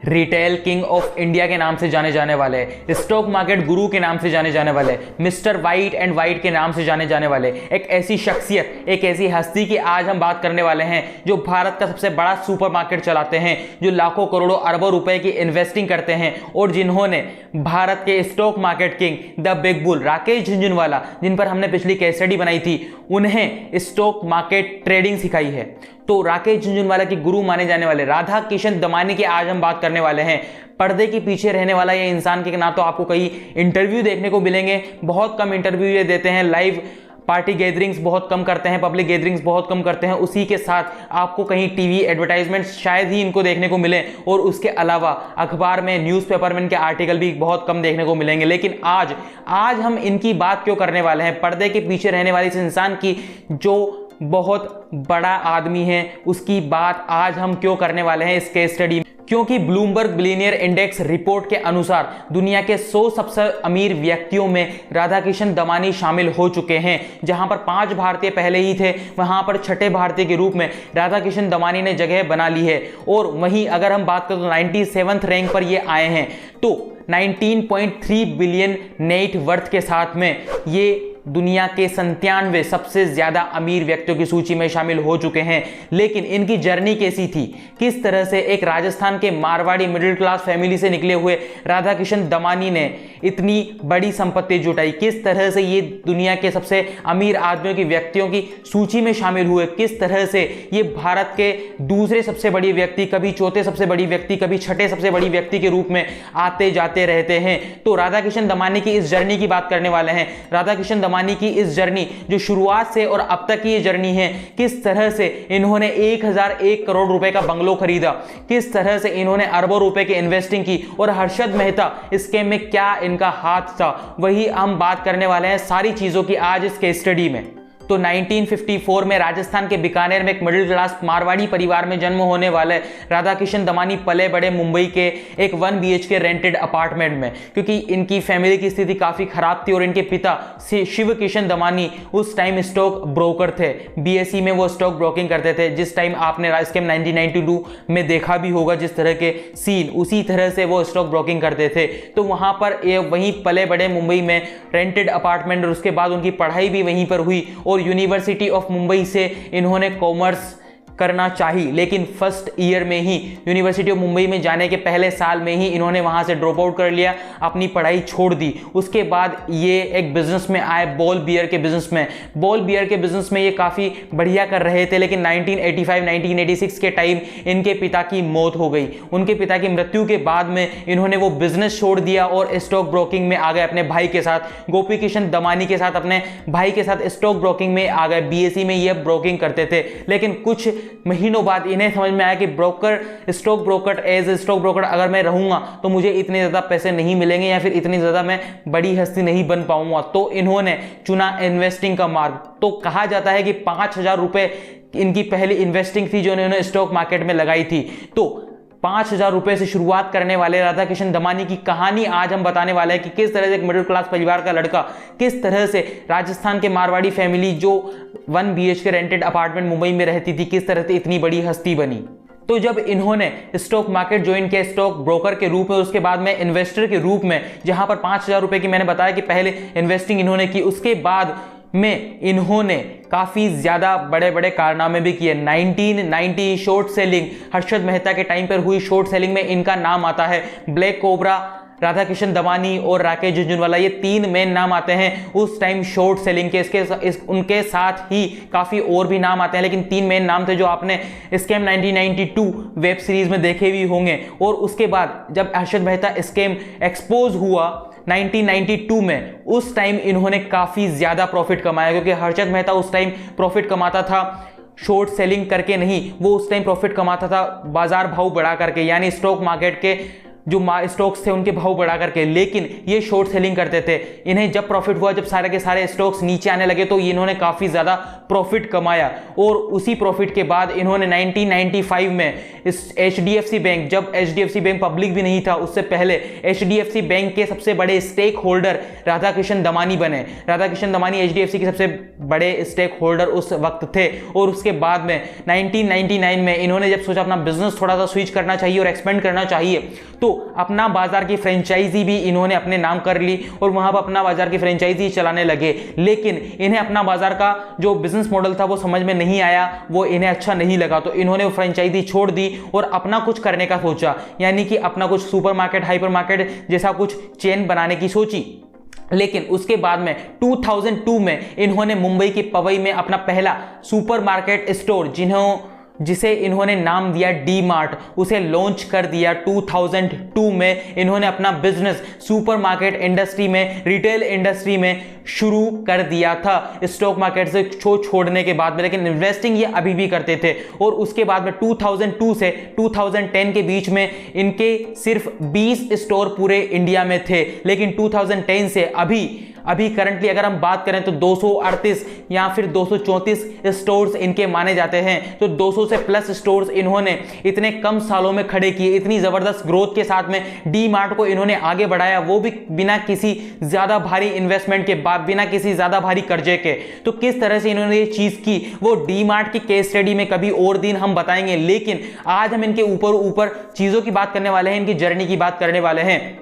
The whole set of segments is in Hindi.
रिटेल किंग ऑफ इंडिया के नाम से जाने जाने वाले, स्टॉक मार्केट गुरु के नाम से जाने जाने वाले, मिस्टर वाइट एंड वाइट के नाम से जाने जाने वाले एक ऐसी शख्सियत, एक ऐसी हस्ती की आज हम बात करने वाले हैं जो भारत का सबसे बड़ा सुपरमार्केट चलाते हैं, जो लाखों करोड़ों अरबों रुपए की इन्वेस्टिंग करते हैं और जिन्होंने भारत के stock market king the big bull Rakesh Jhunjhunwala, जिन पर हमने पिछली केस स्टडी बनाई थी, उन्हें स्टॉक मार्केट ट्रेडिंग सिखाई है। तो राकेश झुनझुनवाला के गुरु माने जाने वाले राधा किशन दमानी की आज हम बात करने वाले हैं। पर्दे के पीछे रहने वाला ये इंसान के ना तो आपको कई इंटरव्यू देखने को मिलेंगे, बहुत कम इंटरव्यू ये देते हैं, लाइव पार्टी गैदरिंग्स बहुत कम करते हैं, पब्लिक गैदरिंग्स बहुत कम करते हैं, उसी के साथ आपको कहीं टीवी एडवर्टाइजमेंट शायद ही इनको देखने को मिले और उसके अलावा अखबार में, न्यूज़पेपर में इनके आर्टिकल भी बहुत कम देखने को मिलेंगे। लेकिन आज हम इनकी बात क्यों करने वाले हैं, पर्दे के पीछे रहने वाले इस इंसान की जो बहुत बड़ा आदमी है उसकी बात आज हम क्यों करने वाले हैं इस केस स्टडी में, क्योंकि ब्लूमबर्ग बिलियनियर इंडेक्स रिपोर्ट के अनुसार दुनिया के 100 सबसे अमीर व्यक्तियों में राधाकिशन दमानी शामिल हो चुके हैं। जहां पर 5 भारतीय पहले ही थे, वहां पर छठे भारतीय के रूप में राधाकिशन दमानी ने जगह बना ली है। और वहीं अगर हम बात करें तो 97th रैंक पर ये आए हैं, तो 19.3 बिलियन नेट वर्थ के साथ में ये दुनिया के 97 सबसे ज्यादा अमीर व्यक्तियों की सूची में शामिल हो चुके हैं। लेकिन इनकी जर्नी कैसी थी, किस तरह से एक राजस्थान के मारवाड़ी मिडिल क्लास फैमिली से निकले हुए राधाकिशन दमानी ने इतनी बड़ी संपत्ति जुटाई, किस तरह से ये दुनिया के सबसे अमीर आदमियों की व्यक्तियों की सूची में शामिल हुए, किस तरह से ये भारत के दूसरे सबसे बड़ी व्यक्ति, कभी चौथे सबसे बड़ी व्यक्ति, कभी छठे सबसे बड़ी व्यक्ति के रूप में आते जाते रहते हैं। तो राधाकिशन दमानी की इस जर्नी की बात करने वाले हैं। राधाकिशन दमानी की इस जर्नी जो शुरुआत से और अब तक की ये जर्नी है, किस तरह से इन्होंने 1001 करोड़ रुपए का बंगलो खरीदा, किस तरह से इन्होंने अरबों रुपए की इन्वेस्टिंग की और हर्षद मेहता स्कैम में क्या इनका हाथ था, वही हम बात करने वाले हैं सारी चीजों की आज इस केस स्टडी में। तो 1954 में राजस्थान के बीकानेर में एक मिडिल क्लास मारवाड़ी परिवार में जन्म होने वाले राधाकिशन दमानी पले बड़े मुंबई के एक 1 BHK रेंटेड अपार्टमेंट में, क्योंकि इनकी फैमिली की स्थिति काफी खराब थी और इनके पिता शिव किशन दमानी उस टाइम स्टॉक ब्रोकर थे, BSE में वो स्टॉक ब्रोकिंग करते थे। जिस टाइम आपने स्कैम 1992 में देखा भी होगा जिस तरह के सीन, उसी तरह से वो स्टॉक ब्रोकिंग करते थे। तो वहां पर वहीं पले बड़े मुंबई में रेंटेड अपार्टमेंट, और उसके बाद उनकी पढ़ाई भी वहीं पर हुई और यूनिवर्सिटी ऑफ मुंबई से इन्होंने कॉमर्स करना चाहिए, लेकिन फर्स्ट ईयर में ही, यूनिवर्सिटी ऑफ मुंबई में जाने के पहले साल में ही इन्होंने वहां से ड्रॉप आउट कर लिया, अपनी पढ़ाई छोड़ दी। उसके बाद ये एक बिजनेस में आए, बॉल बियर के बिजनेस में। बॉल बियर के बिजनेस में ये काफ़ी बढ़िया कर रहे थे, लेकिन 1985-1986 के टाइम इनके पिता की मौत हो गई। उनके पिता की मृत्यु के बाद में इन्होंने वो बिजनेस छोड़ दिया और स्टॉक ब्रोकिंग में आ गए अपने भाई के साथ, गोपी किशन दमानी के साथ, अपने भाई के साथ स्टॉक ब्रोकिंग में आ गए। BSE में ये ब्रोकिंग करते थे, लेकिन कुछ महीनों बाद इन्हें समझ में आया कि stock broker as a stock broker अगर मैं रहूंगा तो मुझे इतने ज्यादा पैसे नहीं मिलेंगे या फिर इतनी ज्यादा मैं बड़ी हस्ती नहीं बन पाऊंगा। तो इन्होंने चुना इन्वेस्टिंग का मार्ग। तो कहा जाता है कि 5,000 रुपए इनकी पहली इन्वेस्टिंग थी जो इन्होंने स्टॉक मार्केट में लगाई थी। तो 5,000 रुपए से शुरुआत करने वाले राधाकिशन दमानी की कहानी आज हम बताने वाले हैं कि किस तरह से एक मिडिल क्लास परिवार का लड़का किस तरह से राजस्थान के मारवाड़ी फैमिली जो 1 BHK रेंटेड अपार्टमेंट मुंबई में रहती थी, किस तरह से इतनी बड़ी हस्ती बनी। तो जब इन्होंने स्टॉक मार्केट ज्वाइन किया स्टॉक ब्रोकर के रूप में, उसके बाद में इन्वेस्टर के रूप में, जहां पर 5,000 रुपए की मैंने बताया कि पहले इन्वेस्टिंग इन्होंने की, उसके बाद में इन्होंने काफी ज्यादा बड़े बड़े कारनामे भी किए। 1990 शॉर्ट सेलिंग, हर्षद मेहता के टाइम पर हुई शॉर्ट सेलिंग में इनका नाम आता है। ब्लैक कोबरा, राधाकिशन दमानी और राकेश झुनझुनवाला, ये 3 मेन नाम आते हैं उस टाइम शॉर्ट सेलिंग के। उनके साथ ही काफ़ी और भी नाम आते हैं, लेकिन 3 मेन नाम थे जो आपने स्कैम 1992 वेब सीरीज में देखे भी होंगे। और उसके बाद जब हर्षद मेहता स्कैम एक्सपोज हुआ 1992 में, उस टाइम इन्होंने काफ़ी ज़्यादा प्रॉफिट कमाया, क्योंकि हर्षद मेहता उस टाइम प्रॉफिट कमाता था शॉर्ट सेलिंग करके नहीं, वो उस टाइम प्रॉफिट कमाता था बाजार भाव बढ़ा करके, यानी स्टॉक मार्केट के जो स्टॉक्स थे उनके भाव बढ़ा करके, लेकिन ये शॉर्ट सेलिंग करते थे। इन्हें जब प्रॉफिट हुआ, जब सारे के सारे स्टॉक्स नीचे आने लगे, तो इन्होंने काफी ज्यादा प्रॉफिट कमाया और उसी प्रॉफिट के बाद इन्होंने 1995 में इस HDFC बैंक, जब HDFC बैंक पब्लिक भी नहीं था उससे पहले, HDFC बैंक के सबसे बड़े स्टेक होल्डर राधाकिशन दमानी बने। राधाकिशन दमानी HDFC के सबसे बड़े स्टेक होल्डर उस वक्त थे। और उसके बाद में 1999 में इन्होंने जब सोचा अपना बिजनेस थोड़ा सा स्विच करना चाहिए और एक्सपेंड करना चाहिए, तो अपना बाजार की फ्रेंचाइजी भी इन्होंने अपने नाम कर ली और वहां पर अपना बाजार की फ्रेंचाइजी चलाने लगे। लेकिन इन्हें अपना बाजार का जो बिजनेस मॉडल था वो समझ में नहीं आया, वो इन्हें अच्छा नहीं लगा, तो इन्होंने वो फ्रेंचाइजी छोड़ दी और अपना कुछ करने का सोचा, यानी कि अपना कुछ सुपरमार्केट, हाइपरमार्केट जैसा कुछ चेन बनाने की सोची। लेकिन उसके बाद में 2002 में इन्होंने मुंबई की पवई में अपना पहला सुपरमार्केट स्टोर, जिसे इन्होंने नाम दिया डी मार्ट, उसे लॉन्च कर दिया। 2002 में इन्होंने अपना बिजनेस सुपरमार्केट इंडस्ट्री में, रिटेल इंडस्ट्री में शुरू कर दिया था स्टॉक मार्केट से छोड़ने के बाद में, लेकिन इन्वेस्टिंग ये अभी भी करते थे। और उसके बाद में 2002 से 2010 के बीच में इनके सिर्फ 20 स्टोर पूरे इंडिया में थे, लेकिन 2010 से अभी करंटली अगर हम बात करें तो 238 या फिर 234 स्टोर्स इनके माने जाते हैं। तो 200 से प्लस स्टोर्स इन्होंने इतने कम सालों में खड़े किए, इतनी जबरदस्त ग्रोथ के साथ में डी मार्ट को इन्होंने आगे बढ़ाया, वो भी बिना किसी ज्यादा भारी इन्वेस्टमेंट के, बिना किसी ज्यादा भारी कर्जे के। तो किस तरह से इन्होंने ये चीज की, वो डी मार्ट की केस स्टडी में कभी और दिन हम बताएंगे, लेकिन आज हम इनके ऊपर चीजों की बात करने वाले हैं, इनकी जर्नी की बात करने वाले हैं।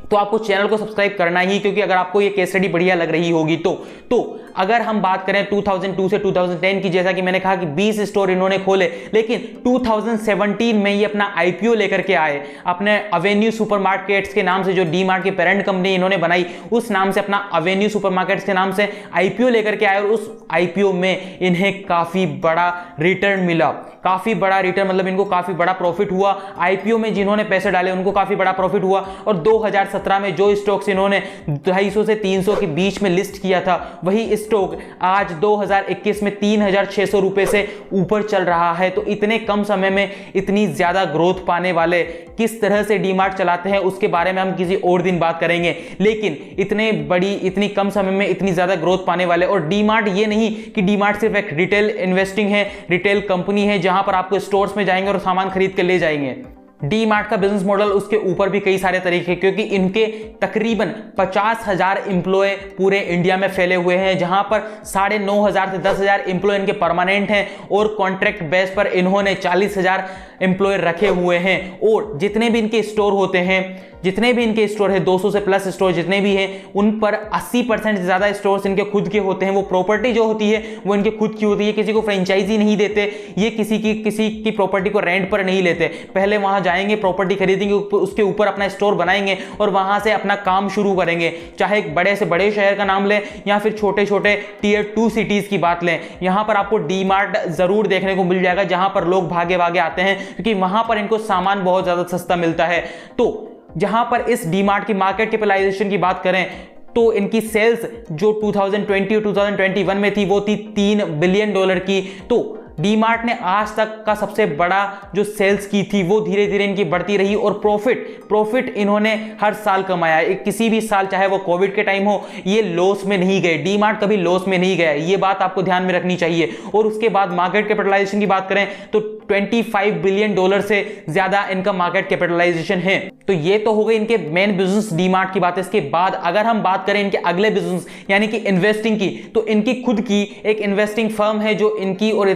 तो आपको चैनल को सब्सक्राइब करना ही, क्योंकि अगर आपको ये केस स्टडी बढ़िया लग रही होगी तो अगर हम बात करें 2002 से 2010 की, जैसा कि मैंने कहा कि 20 स्टोर इन्होंने खोले, लेकिन 2017 में ये अपना आईपीओ लेकर के आए, अपने अवेन्यू सुपरमार्केट्स के नाम से, जो डी मार्ट की पेरेंट कंपनी इन्होंने बनाई, उस नाम से अपना अवेन्यू सुपरमार्केट्स के नाम से आईपीओ लेकर के आए। और उस आईपीओ में इन्हें काफी बड़ा रिटर्न मिला, काफी बड़ा रिटर्न, मतलब इनको काफी बड़ा प्रॉफिट हुआ। आईपीओ में जिन्होंने पैसे डाले उनको काफी बड़ा प्रॉफिट हुआ। और 2017 में जो स्टॉक्स इन्होंने 250 से 300 के बीच में लिस्ट किया था, वही स्टॉक आज 2021 में 3600 रुपए से ऊपर चल रहा है। तो इतने कम समय में इतनी ज्यादा ग्रोथ पाने वाले किस तरह से डीमार्ट चलाते हैं उसके बारे में हम किसी और दिन बात करेंगे। लेकिन इतनी कम समय में इतनी ज्यादा ग्रोथ पाने वाले, और डीमार्ट ये नहीं कि डीमार्ट सिर्फ एक रिटेल इन्वेस्टिंग है, रिटेल कंपनी है जहां पर आपको स्टोर्स में जाएंगे और सामान खरीद के ले जाएंगे। डी मार्ट का बिजनेस मॉडल, उसके ऊपर भी कई सारे तरीके, क्योंकि इनके तकरीबन 50,000 एम्प्लॉय पूरे इंडिया में फैले हुए हैं, जहां पर 9,500 से 10,000 एम्प्लॉय इनके परमानेंट हैं और कॉन्ट्रैक्ट बेस पर इन्होंने 40,000 एम्प्लॉय रखे हुए हैं। और जितने भी इनके स्टोर होते हैं, जितने भी इनके स्टोर है, 200 से प्लस स्टोर जितने भी हैं, उन पर 80% से ज्यादा स्टोर्स इनके खुद के होते हैं। वो प्रॉपर्टी जो होती है वो इनके खुद की होती है, किसी को फ्रेंचाइजी नहीं देते, ये किसी की प्रॉपर्टी को रेंट पर नहीं लेते। पहले वहां जाएंगे, प्रॉपर्टी खरीदेंगे, उसके ऊपर अपना स्टोर बनाएंगे और वहां से अपना काम शुरू करेंगे। चाहे एक बड़े से बड़े शहर का नाम लें या फिर छोटे छोटे टियर 2 सिटीज की बात लें, यहां पर आपको डी मार्ट जरूर देखने को मिल जाएगा, जहां पर लोग भागे भागे आते हैं, क्योंकि वहां पर इनको सामान बहुत ज्यादा सस्ता मिलता है। तो जहां पर इस डीमार्ट की मार्केट कैपिटलाइजेशन की बात करें तो इनकी सेल्स जो 2020 और 2021 में थी वो थी $3 बिलियन की। तो डीमार्ट ने आज तक का सबसे बड़ा जो सेल्स की थी वो धीरे धीरे इनकी बढ़ती रही। और प्रॉफिट इन्होंने हर साल कमाया, किसी भी साल, चाहे वो कोविड के टाइम हो, ये लॉस में नहीं गए। डीमार्ट कभी लॉस में नहीं गया, ये बात आपको ध्यान में रखनी चाहिए। और उसके बाद मार्केट कैपिटलाइजेशन की बात करें तो $25 बिलियन से ज्यादा इनका मार्केट कैपिटलाइजेशन है। तो ये तो हो गई इनके मेन बिजनेस डीमार्ट की बात। इसके बाद अगर हम बात करें इनके अगले बिजनेस यानी कि इन्वेस्टिंग की, तो इनकी खुद की एक इन्वेस्टिंग फर्म है जो इनकी और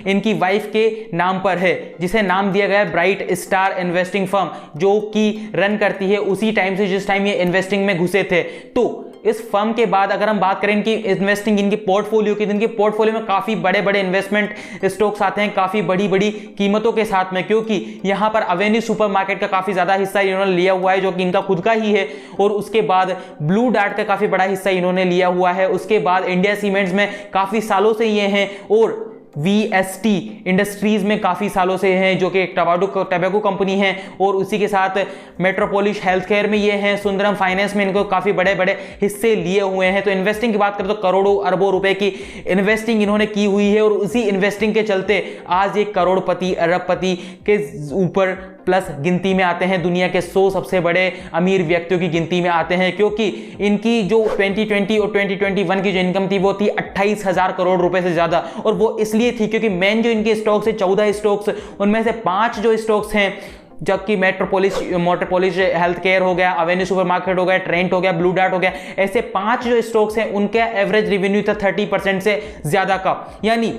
इनकी वाइफ के नाम पर है, जिसे नाम दिया गया है ब्राइट स्टार इन्वेस्टिंग फर्म, जो कि रन करती है उसी टाइम से जिस टाइम ये इन्वेस्टिंग में घुसे थे। तो इस फर्म के बाद अगर हम बात करें इनकी इन्वेस्टिंग, इनके पोर्टफोलियो की, इनके पोर्टफोलियो में काफी बड़े बड़े इन्वेस्टमेंट स्टॉक्स आते हैं, काफी बड़ी बड़ी कीमतों के साथ में, क्योंकि यहां पर अवेन्यू सुपरमार्केट का काफी ज्यादा हिस्सा इन्होंने लिया हुआ है जो कि इनका खुद का ही है। और उसके बाद ब्लू डार्ट का काफी बड़ा हिस्सा इन्होंने लिया हुआ है। उसके बाद इंडिया सीमेंट्स में काफी सालों से ये हैं, और VST इंडस्ट्रीज में काफी सालों से हैं जो कि एक टबैको कंपनी है। और उसी के साथ मेट्रोपोलिस हेल्थ केयर में ये हैं, सुंदरम फाइनेंस में इनको काफी बड़े बड़े हिस्से लिए हुए हैं। तो इन्वेस्टिंग की बात करें तो करोड़ों अरबों रुपए की इन्वेस्टिंग इन्होंने की हुई है, और उसी इन्वेस्टिंग के चलते आज एक करोड़पति अरबपति के ऊपर प्लस गिनती में आते हैं, दुनिया के 100 सबसे बड़े अमीर व्यक्तियों की गिनती में आते हैं, क्योंकि इनकी जो 2020 और 2021 की जो इनकम थी वो थी 28,000 करोड़ रुपए से ज्यादा। और वो इसलिए थी क्योंकि मेन जो इनके स्टॉक्स है 14 स्टॉक्स, उनमें से 5 जो स्टॉक्स हैं, जबकि मोटरपोलिस हेल्थ केयर हो गया, अवेन्यू सुपरमार्केट हो गया, ट्रेंट हो गया, ब्लू डार्ट हो गया, ऐसे 5 जो स्टॉक्स हैं उनका एवरेज रेवेन्यू था 30% से ज्यादा का। यानी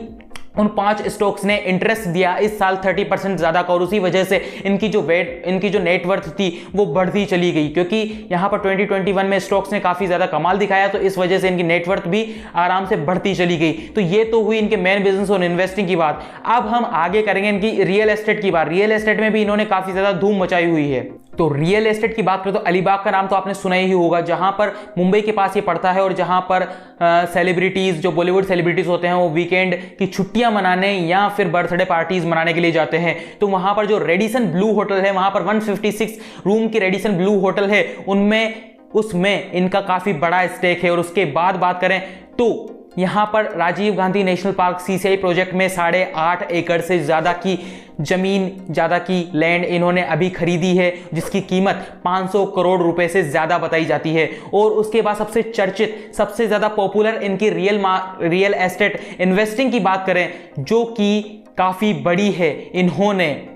उन 5 स्टॉक्स ने इंटरेस्ट दिया इस साल 30% ज्यादा का, और उसी वजह से इनकी जो नेटवर्थ थी वो बढ़ती चली गई, क्योंकि यहां पर 2021 में स्टॉक्स ने काफी ज्यादा कमाल दिखाया, तो इस वजह से इनकी नेटवर्थ भी आराम से बढ़ती चली गई। तो ये तो हुई इनके मेन बिजनेस और इन्वेस्टिंग की बात। अब हम आगे करेंगे इनकी रियल एस्टेट की बात। रियल एस्टेट में भी इन्होंने काफी ज्यादा धूम मचाई हुई है। तो रियल एस्टेट की बात करें तो अलीबाग का नाम तो आपने सुना ही होगा, जहां पर मुंबई के पास ये पड़ता है, और जहां पर सेलिब्रिटीज, जो बॉलीवुड सेलिब्रिटीज होते हैं, वो वीकेंड की छुट्टियां मनाने या फिर बर्थडे पार्टीज मनाने के लिए जाते हैं। तो वहां पर जो रेडिसन ब्लू होटल है, वहां पर 156 रूम की रेडिसन ब्लू होटल है, उसमें इनका काफी बड़ा स्टेक है। और उसके बाद बात करें तो यहां पर Rajiv Gandhi national park CCI project में 8.5 एकड़ से ज्यादा की जमीन, ज्यादा की लैंड इन्होंने अभी खरीदी है, जिसकी कीमत 500 करोड़ रुपए से ज्यादा बताई जाती है। और उसके बाद सबसे चर्चित, सबसे ज्यादा पॉपुलर इनकी रियल एस्टेट इन्वेस्टिंग की बात करें, जो कि काफी बड़ी है, इन्होंने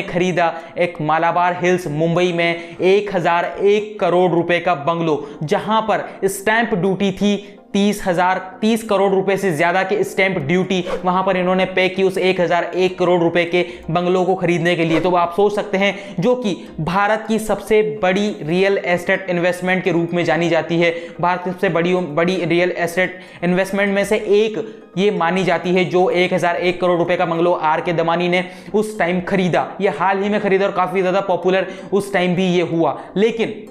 खरीदा एक मालाबार हिल्स मुंबई में 1001 करोड़ रुपए का बंगलो, जहां पर स्टैंप ड्यूटी थी 30 करोड़ रुपए से ज्यादा की स्टैंप ड्यूटी वहां पर इन्होंने पे की उस 1001 करोड़ रुपए के बंगलों को खरीदने के लिए। तो आप सोच सकते हैं, जो कि भारत की सबसे बड़ी रियल एस्टेट इन्वेस्टमेंट के रूप में जानी जाती है। भारत की सबसे बड़ी रियल एस्टेट इन्वेस्टमेंट में से एक ये मानी जाती है, जो 1001 करोड़ रुपए का बंगलो आर के दमानी ने उस टाइम खरीदा। ये हाल ही में खरीदा और काफी ज्यादा पॉपुलर उस टाइम भी ये हुआ। लेकिन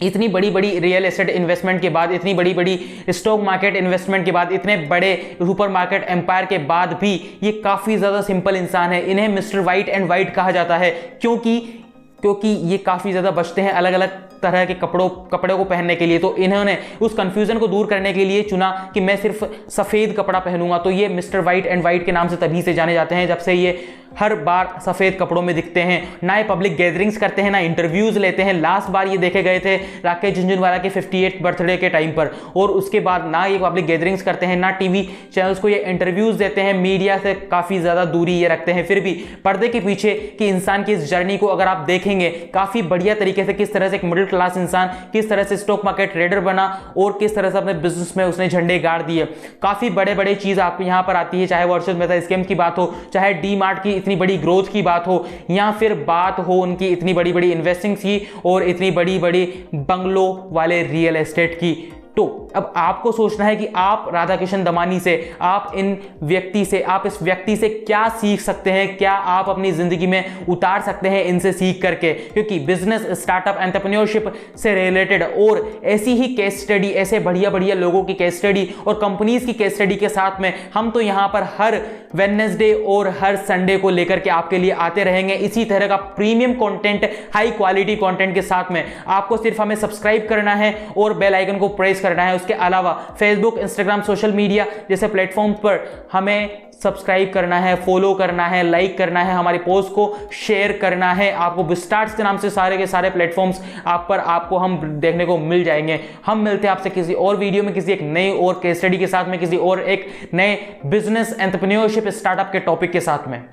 इतनी बड़ी बड़ी रियल एस्टेट इन्वेस्टमेंट के बाद, इतनी बड़ी बड़ी स्टॉक मार्केट इन्वेस्टमेंट के बाद, इतने बड़े सुपर मार्केट एम्पायर के बाद भी ये काफी ज्यादा सिंपल इंसान है। इन्हें मिस्टर वाइट एंड वाइट कहा जाता है, क्योंकि ये काफी ज्यादा बचते हैं अलग अलग तरह के कपड़े को पहनने के लिए। तो इन्होंने उस कंफ्यूजन को दूर करने के लिए चुना कि मैं सिर्फ सफेद कपड़ा पहनूंगा। तो ये मिस्टर वाइट एंड वाइट के नाम से तभी से जाने जाते हैं, जब से ये हर बार सफेद कपड़ों में दिखते हैं। ना ये पब्लिक गैदरिंग्स करते हैं, ना इंटरव्यूज लेते हैं। लास्ट बार ये देखे गए थे राकेश झुनझुनवाला के 58th बर्थडे के टाइम पर, और उसके बाद ना ये पब्लिक गैदरिंग्स करते हैं, ना टीवी चैनल्स को ये इंटरव्यूज देते हैं। मीडिया से काफी ज्यादा दूरी ये रखते हैं। फिर भी पर्दे के पीछे की इंसान की इस जर्नी को अगर आप देखेंगे काफी बढ़िया तरीके से, किस तरह से एक मिडिल क्लास इंसान किस तरह से स्टॉक मार्केट ट्रेडर बना और किस तरह से अपने बिजनेस में उसने झंडे गाड़ दिए। काफी बड़े बड़े चीज आपको यहां पर आती है, चाहे वो अर्शद मेहता स्कीम की बात हो, चाहे डी मार्ट की इतनी बड़ी ग्रोथ की बात हो, या फिर बात हो उनकी इतनी बड़ी बड़ी इन्वेस्टिंग की और इतनी बड़ी बड़ी बंगलो वाले रियल एस्टेट की। तो अब आपको सोचना है कि आप राधाकिशन दमानी से, आप इस व्यक्ति से क्या सीख सकते हैं, क्या आप अपनी जिंदगी में उतार सकते हैं इनसे सीख करके। क्योंकि बिजनेस, स्टार्टअप, एंटरप्रेन्योरशिप से रिलेटेड और ऐसी ही केस स्टडी, ऐसे बढ़िया बढ़िया लोगों की केस स्टडी और कंपनीज की केस स्टडी के साथ में हम तो यहां पर हर वेडनेसडे और हर संडे को लेकर के आपके लिए आते रहेंगे। इसी तरह का premium content, high quality content के साथ में आपको सिर्फ हमें सब्सक्राइब करना है और बेल आइकन को प्रेस करना है। उसके अलावा फेसबुक, इंस्टाग्राम, सोशल मीडिया जैसे प्लेटफॉर्म पर हमें सब्सक्राइब करना है, फॉलो करना है, लाइक करना है, हमारी पोस्ट को शेयर करना है। आपको बिस्टार्ट्स के नाम से सारे के सारे प्लेटफॉर्म्स आपको हम देखने को मिल जाएंगे। हम मिलते हैं आपसे किसी और वीडियो में, किसी एक नई और केस स्टडी के साथ में, किसी और एक नए बिजनेस, एंटरप्रेन्योरशिप, स्टार्टअप के टॉपिक के साथ में।